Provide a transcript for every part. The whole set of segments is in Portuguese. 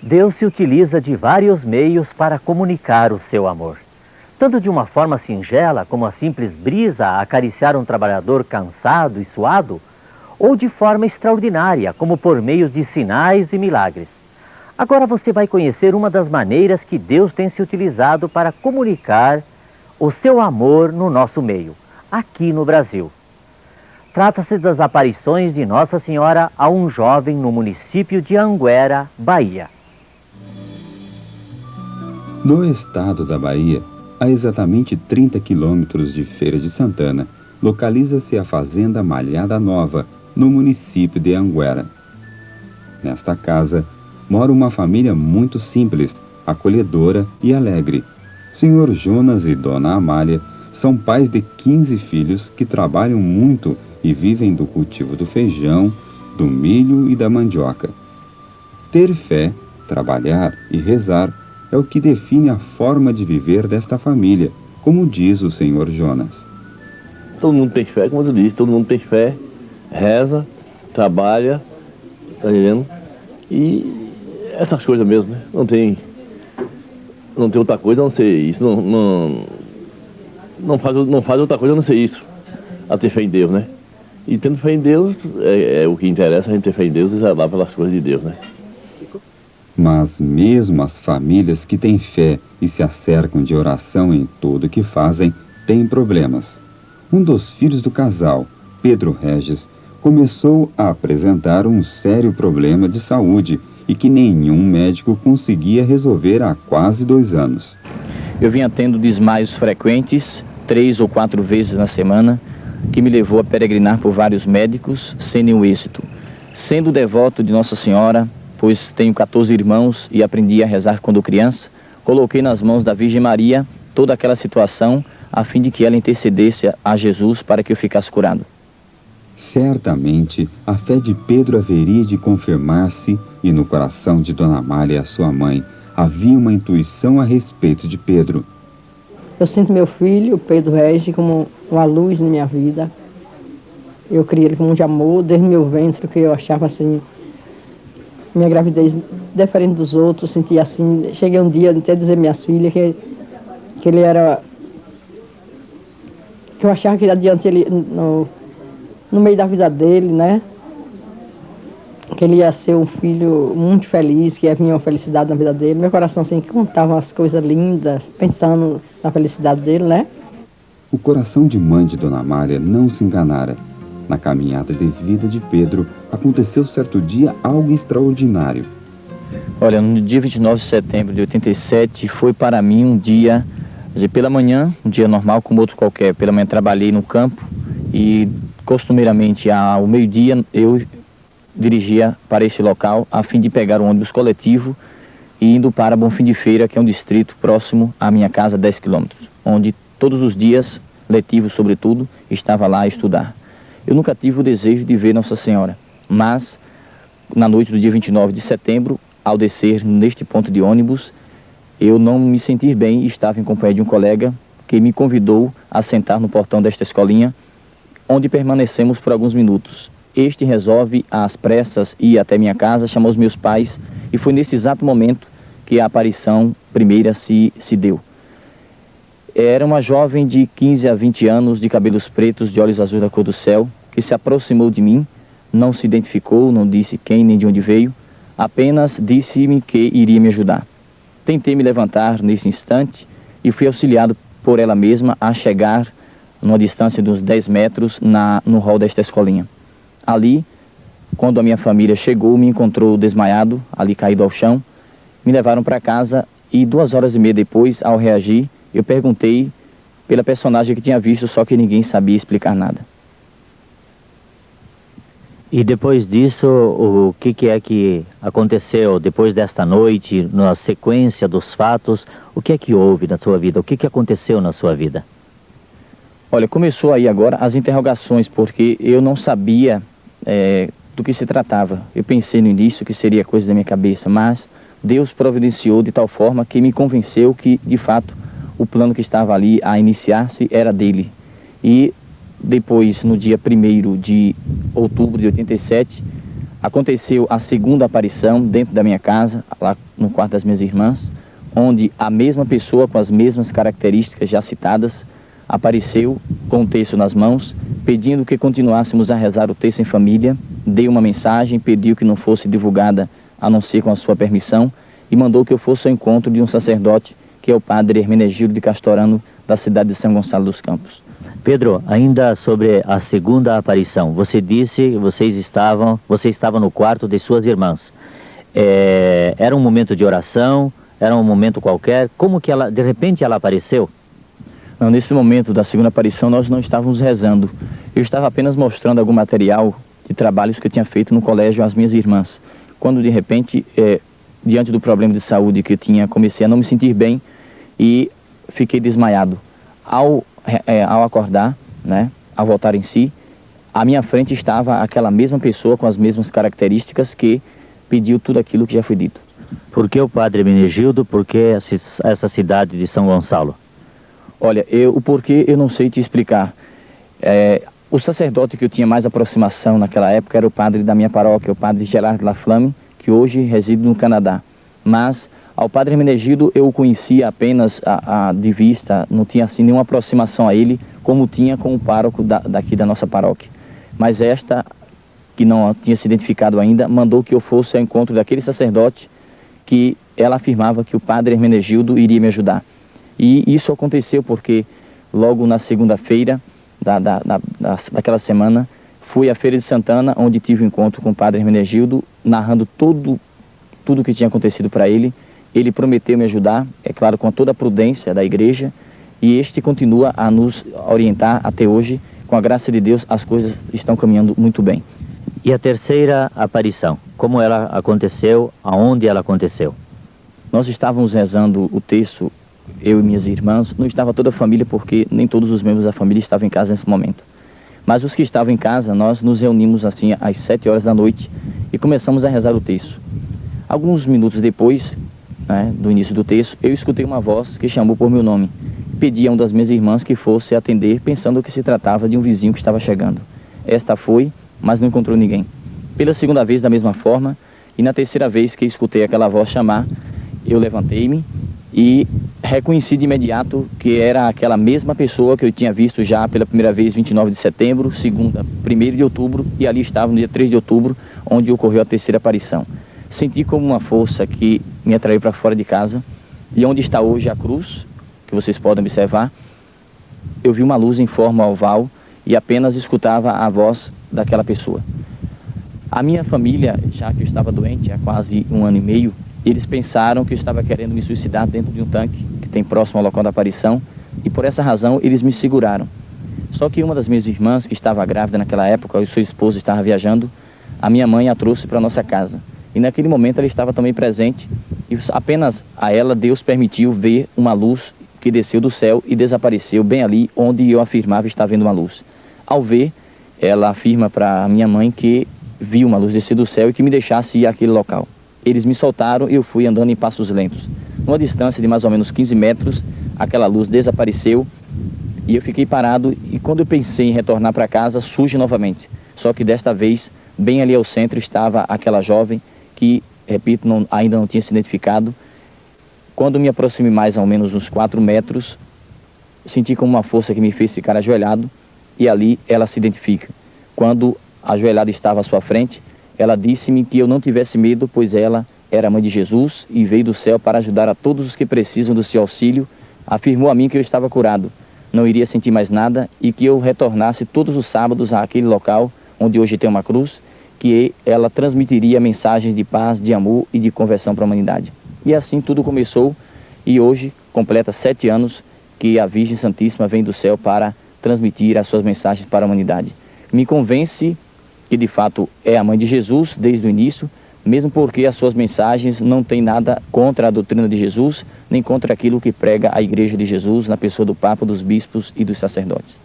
Deus se utiliza de vários meios para comunicar o seu amor. Tanto de uma forma singela, como a simples brisa a acariciar um trabalhador cansado e suado, ou de forma extraordinária, como por meio de sinais e milagres. Agora você vai conhecer uma das maneiras que Deus tem se utilizado para comunicar o seu amor no nosso meio, aqui no Brasil. Trata-se das aparições de Nossa Senhora a um jovem no município de Anguera, Bahia. No estado da Bahia, a exatamente 30 quilômetros de Feira de Santana, localiza-se a Fazenda Malhada Nova, no município de Anguera. Nesta casa, mora uma família muito simples, acolhedora e alegre. Senhor Jonas e Dona Amália são pais de 15 filhos que trabalham muito e vivem do cultivo do feijão, do milho e da mandioca. Ter fé, trabalhar e rezar é o que define a forma de viver desta família, como diz o Senhor Jonas. Todo mundo tem fé, como eu disse, todo mundo tem fé, reza, trabalha, tá entendendo? E essas coisas mesmo, né? Não tem outra coisa a não ser isso, não faz outra coisa a não ser isso, a ter fé em Deus, né? E tendo fé em Deus, é o que interessa, a gente ter fé em Deus e zelar pelas coisas de Deus, né? Mas mesmo as famílias que têm fé e se acercam de oração em tudo o que fazem, têm problemas. Um dos filhos do casal, Pedro Regis, começou a apresentar um sério problema de saúde e que nenhum médico conseguia resolver há quase 2 anos. Eu vinha tendo desmaios frequentes, 3 ou 4 vezes na semana, que me levou a peregrinar por vários médicos sem nenhum êxito. Sendo devoto de Nossa Senhora, pois tenho 14 irmãos e aprendi a rezar quando criança, coloquei nas mãos da Virgem Maria toda aquela situação a fim de que ela intercedesse a Jesus para que eu ficasse curado. Certamente, a fé de Pedro haveria de confirmar-se e no coração de Dona Amália, sua mãe, havia uma intuição a respeito de Pedro. Eu sinto meu filho, Pedro Regis, como uma luz na minha vida. Eu criei ele com muito amor, desde meu ventre, que eu achava assim, minha gravidez diferente dos outros, sentia assim, cheguei um dia até dizer às minhas filhas que ele era, que eu achava que adiante ele, no meio da vida dele, né, que ele ia ser um filho muito feliz, que ia vir uma felicidade na vida dele. Meu coração assim, contava as coisas lindas, pensando na felicidade dele, né. O coração de mãe de Dona Amália não se enganara. Na caminhada de vida de Pedro, aconteceu certo dia algo extraordinário. Olha, no dia 29 de setembro de 87, foi para mim um dia, quer dizer, pela manhã, um dia normal como outro qualquer. Pela manhã trabalhei no campo e, costumeiramente, ao meio-dia, eu dirigia para esse local a fim de pegar o ônibus coletivo e indo para Bonfim de Feira, que é um distrito próximo à minha casa, 10 quilômetros, onde todos os dias, letivos sobretudo, estava lá a estudar. Eu nunca tive o desejo de ver Nossa Senhora, mas na noite do dia 29 de setembro, ao descer neste ponto de ônibus, eu não me senti bem e estava em companhia de um colega que me convidou a sentar no portão desta escolinha, onde permanecemos por alguns minutos. Este resolve, às pressas, ir até minha casa, chamou os meus pais e foi nesse exato momento que a aparição primeira se deu. Era uma jovem de 15 a 20 anos, de cabelos pretos, de olhos azuis da cor do céu, que se aproximou de mim, não se identificou, não disse quem nem de onde veio, apenas disse-me que iria me ajudar. Tentei me levantar nesse instante e fui auxiliado por ela mesma a chegar numa distância de uns 10 metros no hall desta escolinha. Ali, quando a minha família chegou, me encontrou desmaiado, ali caído ao chão, me levaram para casa e 2h30 depois, ao reagir, eu perguntei pela personagem que tinha visto, só que ninguém sabia explicar nada. E depois disso, o que é que aconteceu depois desta noite, na sequência dos fatos? O que é que houve na sua vida? O que aconteceu na sua vida? Olha, começou aí agora as interrogações, porque eu não sabia do que se tratava. Eu pensei no início que seria coisa da minha cabeça, mas Deus providenciou de tal forma que me convenceu que, de fato, o plano que estava ali a iniciar-se era dele. E depois, no dia 1º de outubro de 87, Aconteceu a segunda aparição dentro da minha casa, lá no quarto das minhas irmãs, onde a mesma pessoa com as mesmas características já citadas apareceu com o texto nas mãos, pedindo que continuássemos a rezar o texto em família, dei uma mensagem, pediu que não fosse divulgada a não ser com a sua permissão e mandou que eu fosse ao encontro de um sacerdote, que é o padre Hermenegildo de Castorano, da cidade de São Gonçalo dos Campos. Pedro, ainda sobre a segunda aparição, você disse que você estava no quarto de suas irmãs. Era um momento de oração, era um momento qualquer, como que ela, de repente ela apareceu? Não, nesse momento da segunda aparição nós não estávamos rezando, eu estava apenas mostrando algum material de trabalhos que eu tinha feito no colégio às minhas irmãs, quando de repente, diante do problema de saúde que eu tinha, comecei a não me sentir bem e fiquei desmaiado. Ao acordar, né, ao voltar em si, à minha frente estava aquela mesma pessoa com as mesmas características que pediu tudo aquilo que já foi dito. Por que o padre Hermenegildo? Por que essa cidade de São Gonçalo? Olha, o porquê eu não sei te explicar. O sacerdote que eu tinha mais aproximação naquela época era o padre da minha paróquia, o padre Gerard Laflamme, que hoje reside no Canadá. Mas ao padre Hermenegildo eu o conhecia apenas de vista, não tinha assim nenhuma aproximação a ele, como tinha com o pároco daqui da nossa paróquia. Mas esta, que não tinha se identificado ainda, mandou que eu fosse ao encontro daquele sacerdote que ela afirmava que o padre Hermenegildo iria me ajudar. E isso aconteceu porque logo na segunda-feira daquela semana, fui à Feira de Santana, onde tive um encontro com o padre Hermenegildo, narrando tudo o que tinha acontecido para ele. Ele prometeu me ajudar, é claro, com toda a prudência da igreja, e este continua a nos orientar até hoje. Com a graça de Deus, as coisas estão caminhando muito bem. E a terceira aparição, como ela aconteceu, aonde ela aconteceu? Nós estávamos rezando o texto, eu e minhas irmãs, não estava toda a família, porque nem todos os membros da família estavam em casa nesse momento. Mas os que estavam em casa, nós nos reunimos assim às 7 horas da noite e começamos a rezar o texto. Alguns minutos depois, do início do texto, eu escutei uma voz que chamou por meu nome. Pedi a uma das minhas irmãs que fosse atender, pensando que se tratava de um vizinho que estava chegando. Esta foi, mas não encontrou ninguém. Pela segunda vez, da mesma forma, e na terceira vez que escutei aquela voz chamar, eu levantei-me e reconheci de imediato que era aquela mesma pessoa que eu tinha visto já pela primeira vez 29 de setembro, segunda, 1º de outubro, e ali estava no dia 3 de outubro, onde ocorreu a terceira aparição. Senti como uma força que me atraiu para fora de casa, e onde está hoje a cruz, que vocês podem observar, eu vi uma luz em forma oval e apenas escutava a voz daquela pessoa. A minha família, já que eu estava doente há quase 1 ano e meio, eles pensaram que eu estava querendo me suicidar dentro de um tanque que tem próximo ao local da aparição, e por essa razão eles me seguraram. Só que uma das minhas irmãs, que estava grávida naquela época, e sua esposa estava viajando, a minha mãe a trouxe para nossa casa. E naquele momento ela estava também presente, e apenas a ela Deus permitiu ver uma luz que desceu do céu e desapareceu bem ali onde eu afirmava estar vendo uma luz. Ao ver, ela afirma para a minha mãe que viu uma luz descer do céu e que me deixasse ir àquele local. Eles me soltaram e eu fui andando em passos lentos. Numa distância de mais ou menos 15 metros, aquela luz desapareceu e eu fiquei parado, e quando eu pensei em retornar para casa, surge novamente. Só que desta vez, bem ali ao centro, estava aquela jovem que, repito, ainda não tinha se identificado. Quando me aproximei mais ou menos uns 4 metros, senti como uma força que me fez ficar ajoelhado, e ali ela se identifica. Quando ajoelhada estava à sua frente, ela disse-me que eu não tivesse medo, pois ela era a mãe de Jesus e veio do céu para ajudar a todos os que precisam do seu auxílio. Afirmou a mim que eu estava curado, não iria sentir mais nada e que eu retornasse todos os sábados àquele local onde hoje tem uma cruz, que ela transmitiria mensagens de paz, de amor e de conversão para a humanidade. E assim tudo começou, e hoje completa 7 anos que a Virgem Santíssima vem do céu para transmitir as suas mensagens para a humanidade. Me convence que de fato é a mãe de Jesus desde o início, mesmo porque as suas mensagens não têm nada contra a doutrina de Jesus, nem contra aquilo que prega a Igreja de Jesus na pessoa do Papa, dos bispos e dos sacerdotes.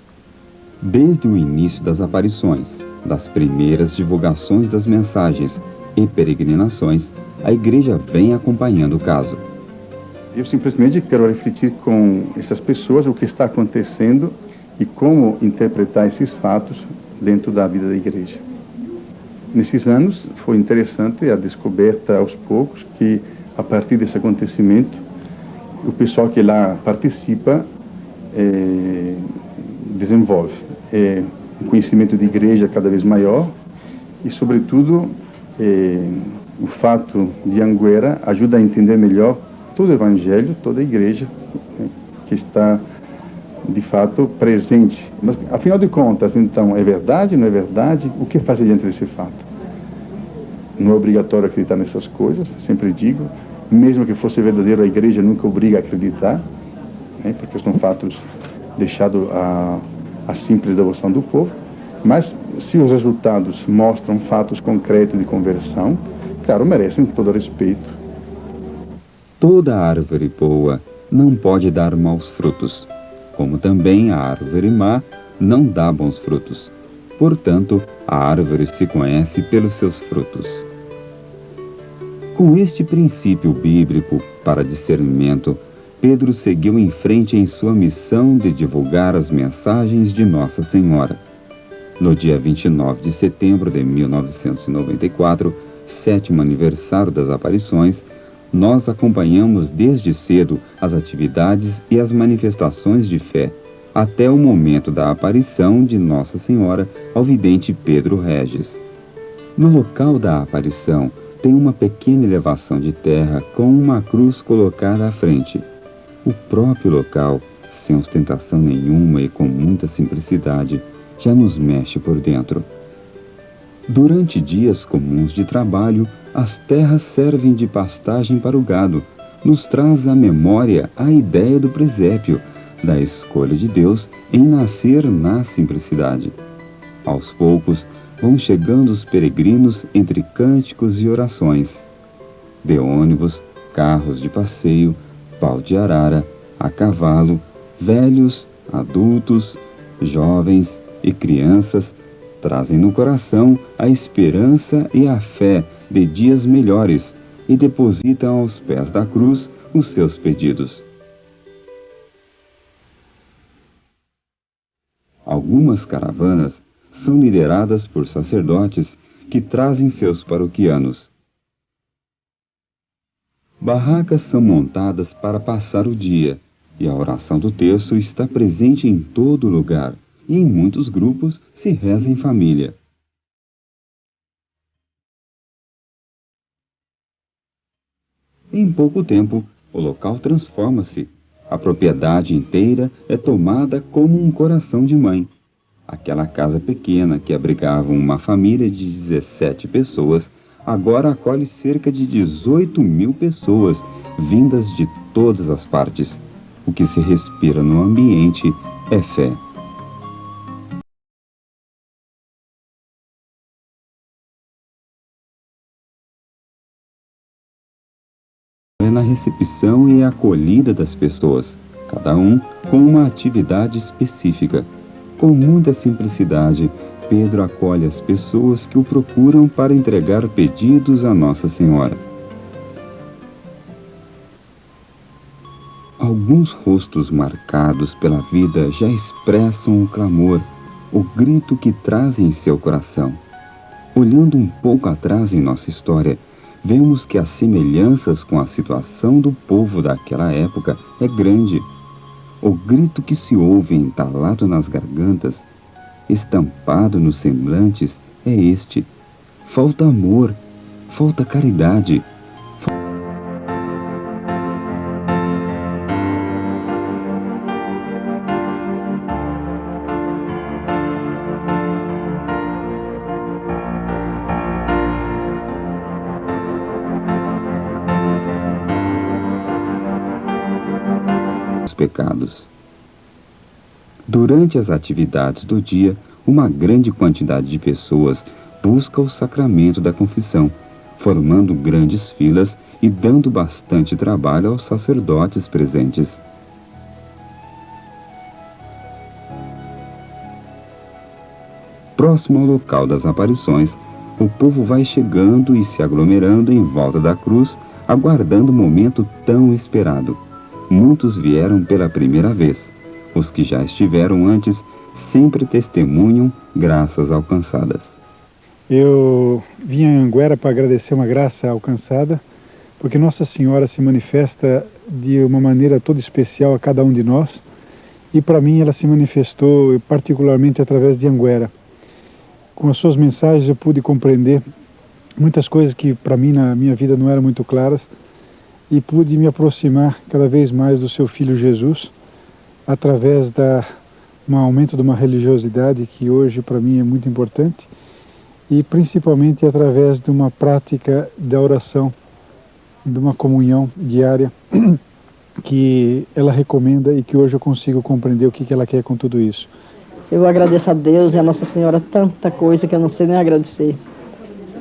Desde o início das aparições, das primeiras divulgações das mensagens e peregrinações, a Igreja vem acompanhando o caso. Eu simplesmente quero refletir com essas pessoas o que está acontecendo e como interpretar esses fatos dentro da vida da Igreja. nesses anos foi interessante a descoberta aos poucos que, a partir desse acontecimento, o pessoal que lá participa desenvolve um conhecimento de igreja cada vez maior e, sobretudo, o fato de Anguera ajuda a entender melhor todo o Evangelho, toda a igreja, né, que está, de fato, presente. Mas, afinal de contas, então, é verdade, não é verdade? O que fazer diante desse fato? Não é obrigatório acreditar nessas coisas, sempre digo. Mesmo que fosse verdadeiro, a igreja nunca obriga a acreditar, né, porque são fatos deixados à simples devoção do povo. Mas, se os resultados mostram fatos concretos de conversão, claro, merecem todo respeito. Toda árvore boa não pode dar maus frutos, como também a árvore má não dá bons frutos. Portanto, a árvore se conhece pelos seus frutos. Com este princípio bíblico para discernimento, Pedro seguiu em frente em sua missão de divulgar as mensagens de Nossa Senhora. No dia 29 de setembro de 1994, 7º aniversário das aparições, nós acompanhamos desde cedo as atividades e as manifestações de fé, até o momento da aparição de Nossa Senhora ao vidente Pedro Regis. No local da aparição, tem uma pequena elevação de terra com uma cruz colocada à frente. O próprio local, sem ostentação nenhuma e com muita simplicidade, já nos mexe por dentro. Durante dias comuns de trabalho, as terras servem de pastagem para o gado. Nos traz à memória a ideia do presépio, da escolha de Deus em nascer na simplicidade. Aos poucos, vão chegando os peregrinos entre cânticos e orações. De ônibus, carros de passeio, pau de arara, a cavalo, velhos, adultos, jovens e crianças trazem no coração a esperança e a fé de dias melhores e depositam aos pés da cruz os seus pedidos. Algumas caravanas são lideradas por sacerdotes que trazem seus paroquianos. Barracas são montadas para passar o dia, e a oração do terço está presente em todo lugar, e em muitos grupos se reza em família. Em pouco tempo, o local transforma-se. A propriedade inteira é tomada como um coração de mãe. Aquela casa pequena que abrigava uma família de 17 pessoas, agora acolhe cerca de 18.000 pessoas, vindas de todas as partes. O que se respira no ambiente é fé. É na recepção e acolhida das pessoas, cada um com uma atividade específica. Com muita simplicidade, Pedro acolhe as pessoas que o procuram para entregar pedidos a Nossa Senhora. Alguns rostos marcados pela vida já expressam o clamor, o grito que trazem em seu coração. Olhando um pouco atrás em nossa história, vemos que as semelhanças com a situação do povo daquela época é grande. O grito que se ouve entalado nas gargantas, estampado nos semblantes, é este: falta amor, falta caridade. Pecados. Durante as atividades do dia, uma grande quantidade de pessoas busca o sacramento da confissão, formando grandes filas e dando bastante trabalho aos sacerdotes presentes. Próximo ao local das aparições, o povo vai chegando e se aglomerando em volta da cruz, aguardando o momento tão esperado. Muitos vieram pela primeira vez. Os que já estiveram antes sempre testemunham graças alcançadas. Eu vim a Anguera para agradecer uma graça alcançada, porque Nossa Senhora se manifesta de uma maneira toda especial a cada um de nós, e para mim ela se manifestou particularmente através de Anguera. Com as suas mensagens eu pude compreender muitas coisas que para mim na minha vida não eram muito claras, e pude me aproximar cada vez mais do seu Filho Jesus, através um aumento de uma religiosidade que hoje para mim é muito importante, e principalmente através de uma prática da oração, de uma comunhão diária que ela recomenda e que hoje eu consigo compreender o que ela quer com tudo isso. Eu agradeço a Deus e a Nossa Senhora tanta coisa que eu não sei nem agradecer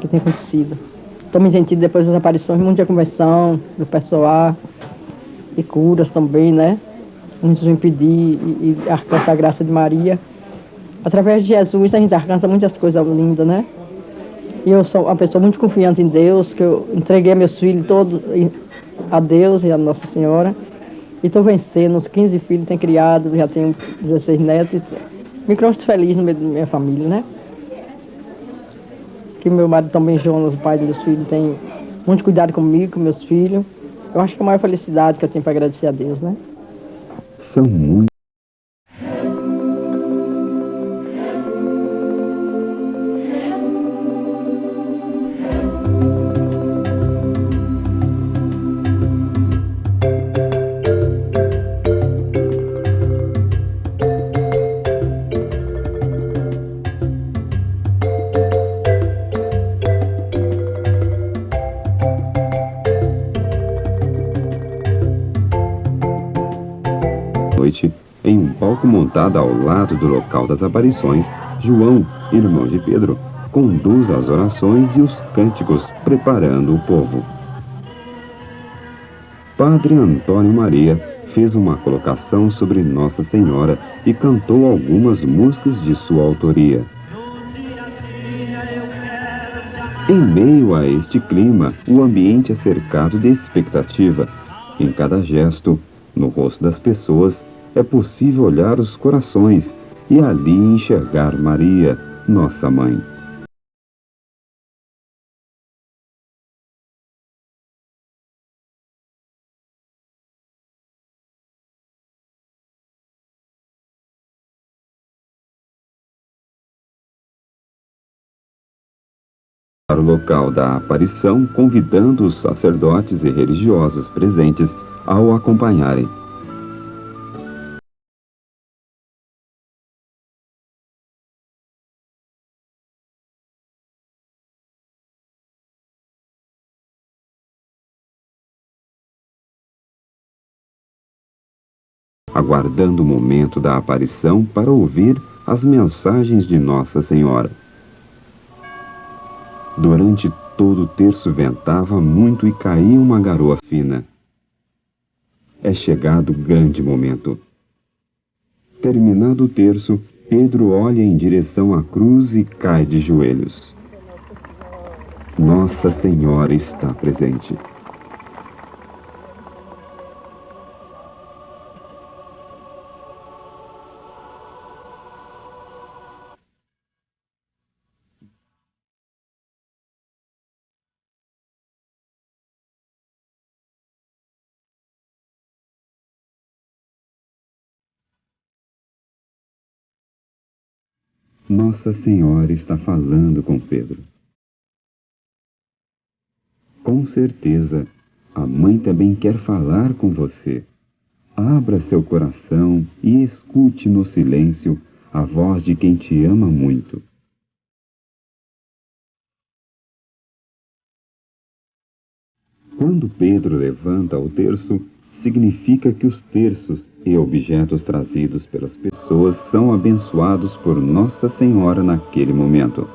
que tem acontecido. Estou me sentindo depois das aparições, muita conversão do pessoal e curas também, né? Muitos vêm pedir e alcançar a graça de Maria. Através de Jesus a gente alcança muitas coisas lindas, né? E eu sou uma pessoa muito confiante em Deus, que eu entreguei meus filhos todos a Deus e a Nossa Senhora. E estou vencendo, os 15 filhos tenho criado, já tenho 16 netos. Me consto feliz no meio da minha família, né? Que meu marido também, Jonas, o pai dos meus filhos, tem muito cuidado comigo, com meus filhos. Eu acho que é a maior felicidade que eu tenho para agradecer a Deus, né? São muitos. Noite, em um palco montado ao lado do local das aparições, João, irmão de Pedro, conduz as orações e os cânticos, preparando o povo. Padre Antônio Maria fez uma colocação sobre Nossa Senhora e cantou algumas músicas de sua autoria. Em meio a este clima, o ambiente é cercado de expectativa. Em cada gesto, no rosto das pessoas, é possível olhar os corações e ali enxergar Maria, nossa mãe. Para o local da aparição, convidando os sacerdotes e religiosos presentes a o acompanharem. Aguardando o momento da aparição para ouvir as mensagens de Nossa Senhora. Durante todo o terço ventava muito e caía uma garoa fina. É chegado o grande momento. Terminado o terço, Pedro olha em direção à cruz e cai de joelhos. Nossa Senhora está presente. Nossa Senhora está falando com Pedro. Com certeza, a mãe também quer falar com você. Abra seu coração e escute no silêncio a voz de quem te ama muito. Quando Pedro levanta o terço, significa que os terços e objetos trazidos pelas pessoas são abençoados por Nossa Senhora naquele momento.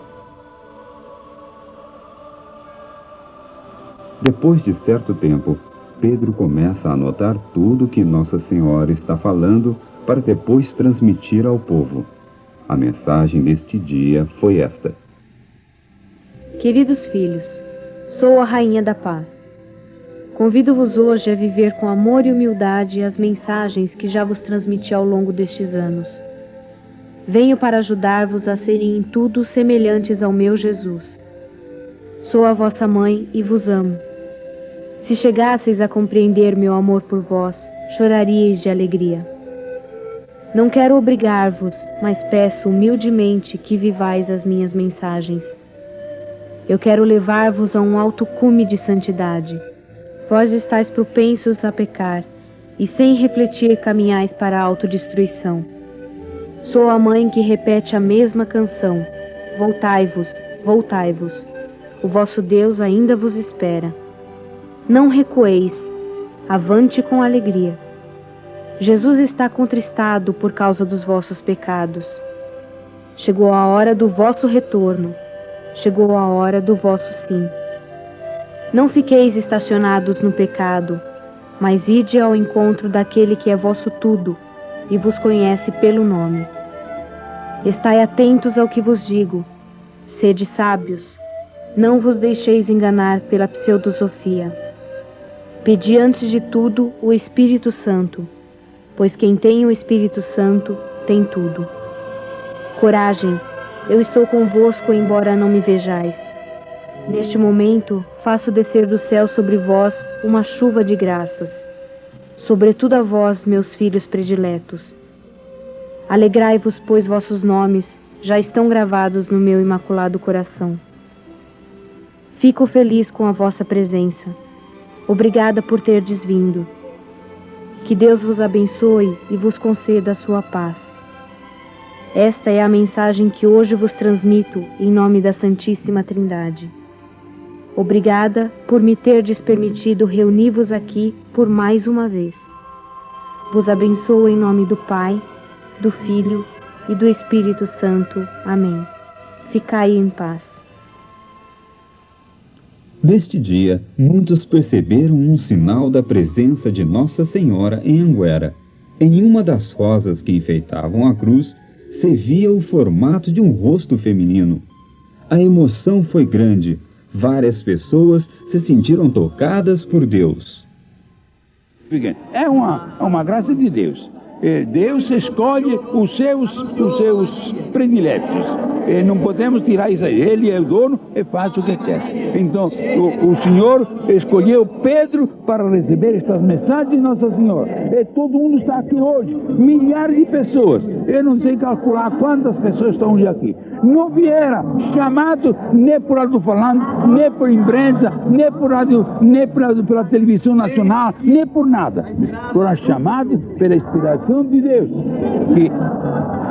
Depois de certo tempo, Pedro começa a anotar tudo que Nossa Senhora está falando para depois transmitir ao povo. A mensagem deste dia foi esta: Queridos filhos, sou a Rainha da Paz. Convido-vos hoje a viver com amor e humildade as mensagens que já vos transmiti ao longo destes anos. venho para ajudar-vos a serem em tudo semelhantes ao meu Jesus. Sou a vossa mãe e vos amo. Se chegasseis a compreender meu amor por vós, choraríeis de alegria. Não quero obrigar-vos, mas peço humildemente que vivais as minhas mensagens. Eu quero levar-vos a um alto cume de santidade. Vós estáis propensos a pecar, e sem refletir caminhais para a autodestruição. Sou a mãe que repete a mesma canção. Voltai-vos, voltai-vos. O vosso Deus ainda vos espera. Não recueis, avante com alegria. Jesus está contristado por causa dos vossos pecados. Chegou a hora do vosso retorno. Chegou a hora do vosso sim. Não fiqueis estacionados no pecado, mas ide ao encontro daquele que é vosso tudo e vos conhece pelo nome. Estai atentos ao que vos digo. Sede sábios. Não vos deixeis enganar pela pseudosofia. Pedi antes de tudo o Espírito Santo, pois quem tem o Espírito Santo tem tudo. Coragem, eu estou convosco, embora não me vejais. Neste momento, faço descer do céu sobre vós uma chuva de graças, sobretudo a vós, meus filhos prediletos. Alegrai-vos, pois vossos nomes já estão gravados no meu imaculado coração. Fico feliz com a vossa presença. Obrigada por terdes vindo. Que Deus vos abençoe e vos conceda a sua paz. Esta é a mensagem que hoje vos transmito em nome da Santíssima Trindade. Obrigada por me terdes permitido reunir-vos aqui por mais uma vez. Vos abençoo em nome do Pai, do Filho e do Espírito Santo. Amém. Ficai em paz. Neste dia, muitos perceberam um sinal da presença de Nossa Senhora em Anguera. Em uma das rosas que enfeitavam a cruz, se via o formato de um rosto feminino. A emoção foi grande. Várias pessoas se sentiram tocadas por Deus. É uma graça de Deus. Deus escolhe os seus prediletos. Não podemos tirar isso aí. Ele é o dono e faz o que quer. Então, o Senhor escolheu Pedro para receber estas mensagens de Nossa Senhora. E todo mundo está aqui hoje. Milhares de pessoas. Eu não sei calcular quantas pessoas estão hoje aqui. Não vieram chamados nem por alto-falante, nem por imprensa, nem por rádio, nem pela televisão nacional, nem por nada. Foram chamados pela inspiração de Deus.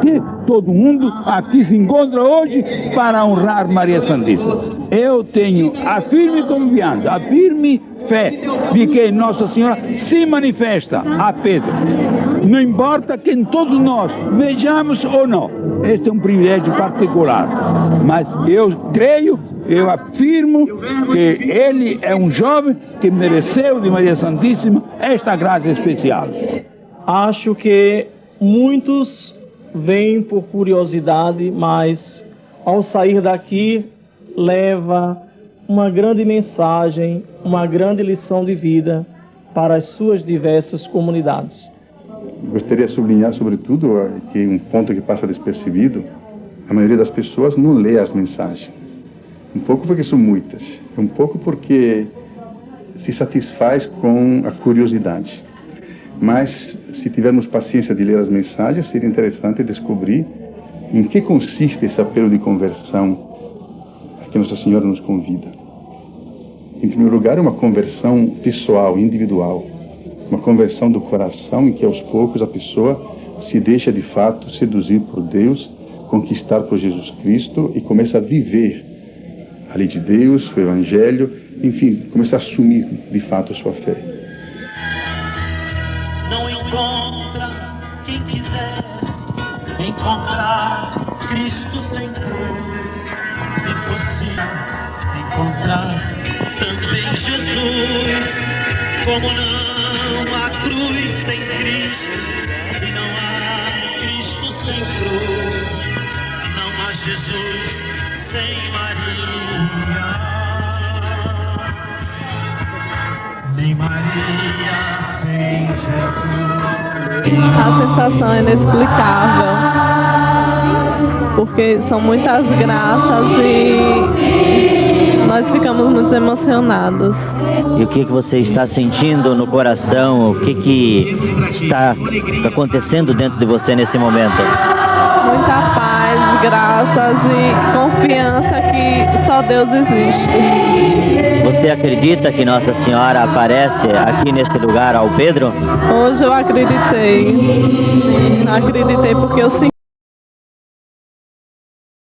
Que todo mundo aqui se encontra hoje para honrar Maria Santíssima. Eu tenho a firme confiança, a firme fé de que Nossa Senhora se manifesta a Pedro. Não importa quem todos nós vejamos ou não. Este é um privilégio particular. Mas eu creio, eu afirmo que ele é um jovem que mereceu de Maria Santíssima esta graça especial. Acho que muitos vêm por curiosidade, mas ao sair daqui leva uma grande mensagem, uma grande lição de vida para as suas diversas comunidades. Gostaria de sublinhar, sobretudo, que um ponto que passa despercebido: a maioria das pessoas não lê as mensagens. Um pouco porque são muitas, um pouco porque se satisfaz com a curiosidade. Mas, se tivermos paciência de ler as mensagens, seria interessante descobrir em que consiste esse apelo de conversão a que Nossa Senhora nos convida. Em primeiro lugar, é uma conversão pessoal, individual. Uma conversão do coração em que, aos poucos, a pessoa se deixa, de fato, seduzir por Deus, conquistar por Jesus Cristo e começa a viver a lei de Deus, o Evangelho, enfim, começa a assumir, de fato, a sua fé. Não encontra quem quiser encontrar Cristo sem cruz. Impossível encontrar também Jesus. Como não há cruz sem Cristo e não há Cristo sem cruz, não há Jesus sem Maria, nem Maria sem Jesus. A sensação é inexplicável. porque são muitas graças e nós ficamos muito emocionados. E o que você está sentindo no coração? O que está acontecendo dentro de você nesse momento? Muita paz, graças e confiança que só Deus existe. Você acredita que Nossa Senhora aparece aqui neste lugar ao Pedro? Hoje eu acreditei. Acreditei porque eu senti